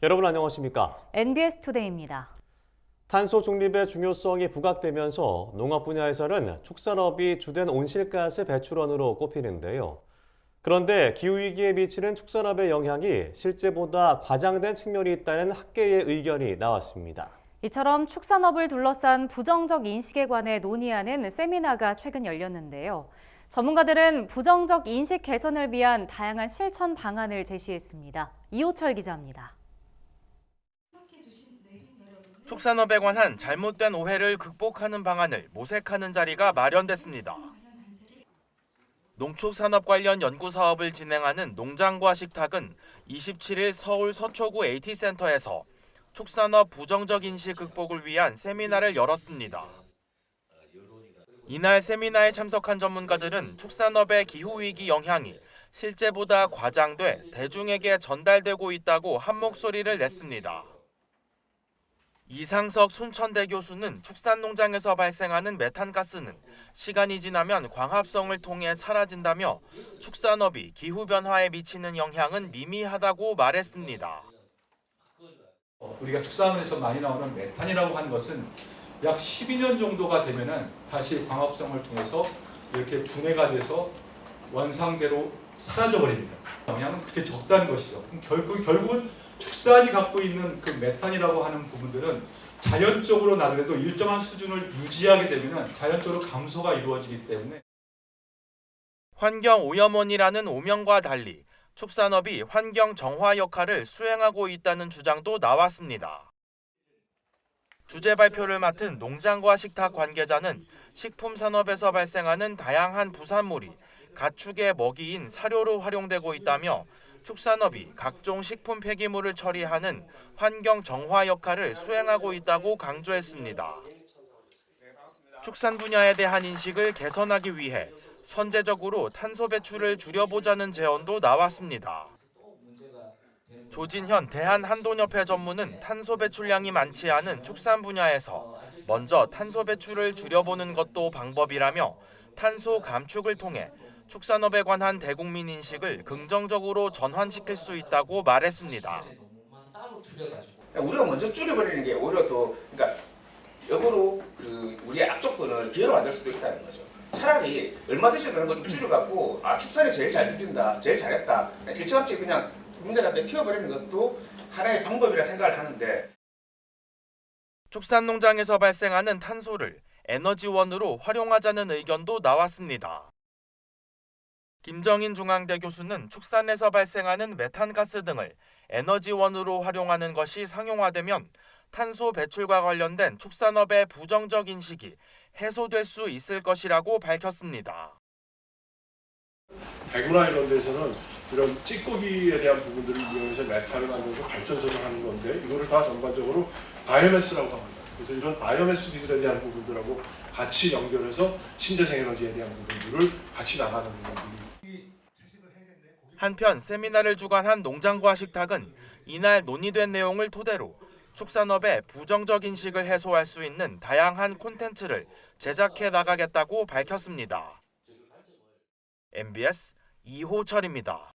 여러분 안녕하십니까? NBS 투데이입니다. 탄소 중립의 중요성이 부각되면서 농업 분야에서는 축산업이 주된 온실가스 배출원으로 꼽히는데요. 그런데 기후위기에 미치는 축산업의 영향이 실제보다 과장된 측면이 있다는 학계의 의견이 나왔습니다. 이처럼 축산업을 둘러싼 부정적 인식에 관해 논의하는 세미나가 최근 열렸는데요. 전문가들은 부정적 인식 개선을 위한 다양한 실천 방안을 제시했습니다. 이호철 기자입니다. 축산업에 관한 잘못된 오해를 극복하는 방안을 모색하는 자리가 마련됐습니다. 농축산업 관련 연구 사업을 진행하는 농장과 식탁은 27일 서울 서초구 AT센터에서 축산업 부정적 인식 극복을 위한 세미나를 열었습니다. 이날 세미나에 참석한 전문가들은 축산업의 기후위기 영향이 실제보다 과장돼 대중에게 전달되고 있다고 한 목소리를 냈습니다. 이상석 순천대 교수는 축산농장에서 발생하는 메탄가스는 시간이 지나면 광합성을 통해 사라진다며 축산업이 기후변화에 미치는 영향은 미미하다고 말했습니다. 우리가 축산업에서 많이 나오는 메탄이라고 하는 것은 약 12년 정도가 되면은 다시 광합성을 통해서 이렇게 분해가 돼서 원상대로 사라져 버립니다. 영향은 그렇게 적다는 것이죠. 결국은 축산이 갖고 있는 그 메탄이라고 하는 부분들은 자연적으로 나더라도 일정한 수준을 유지하게 되면 자연적으로 감소가 이루어지기 때문에 환경 오염원이라는 오명과 달리 축산업이 환경 정화 역할을 수행하고 있다는 주장도 나왔습니다. 주제 발표를 맡은 농장과 식탁 관계자는 식품 산업에서 발생하는 다양한 부산물이 가축의 먹이인 사료로 활용되고 있다며 축산업이 각종 식품 폐기물을 처리하는 환경 정화 역할을 수행하고 있다고 강조했습니다. 축산 분야에 대한 인식을 개선하기 위해 선제적으로 탄소 배출을 줄여보자는 제언도 나왔습니다. 조진현 대한한돈협회 전무는 탄소 배출량이 많지 않은 축산 분야에서 먼저 탄소 배출을 줄여보는 것도 방법이라며 탄소 감축을 통해 축산업에 관한 대국민 인식을 긍정적으로 전환시킬 수 있다고 말했습니다. 우리가 먼저 줄여버리는 게 오히려 더 그러니까 역으로 우리의 악조건을 기회로 만들 수도 있다는 거죠. 차라리 얼마 되지 않는 것 좀 줄여갖고 축산이 제일 잘 줄인다, 제일 잘했다. 일찌감치 그냥 국민들한테 튀어버리는 것도 하나의 방법이라 생각을 하는데 축산농장에서 발생하는 탄소를 에너지원으로 활용하자는 의견도 나왔습니다. 김정인 중앙대 교수는 축산에서 발생하는 메탄가스 등을 에너지원으로 활용하는 것이 상용화되면 탄소 배출과 관련된 축산업의 부정적 인식이 해소될 수 있을 것이라고 밝혔습니다. 대구나 이런 데서는 이런 찌꺼기에 대한 부분들을 이용해서 메탄을 만들어서 발전소를 하는 건데 이거를 다 전반적으로 바이오매스라고 합니다. 그래서 이런 바이오매스 기술에 대한 부분들하고 같이 연결해서 신재생 에너지에 대한 부분들을 같이 나가는 부분들이 한편 세미나를 주관한 농장과 식탁은 이날 논의된 내용을 토대로 축산업의 부정적 인식을 해소할 수 있는 다양한 콘텐츠를 제작해 나가겠다고 밝혔습니다. MBS 이호철입니다.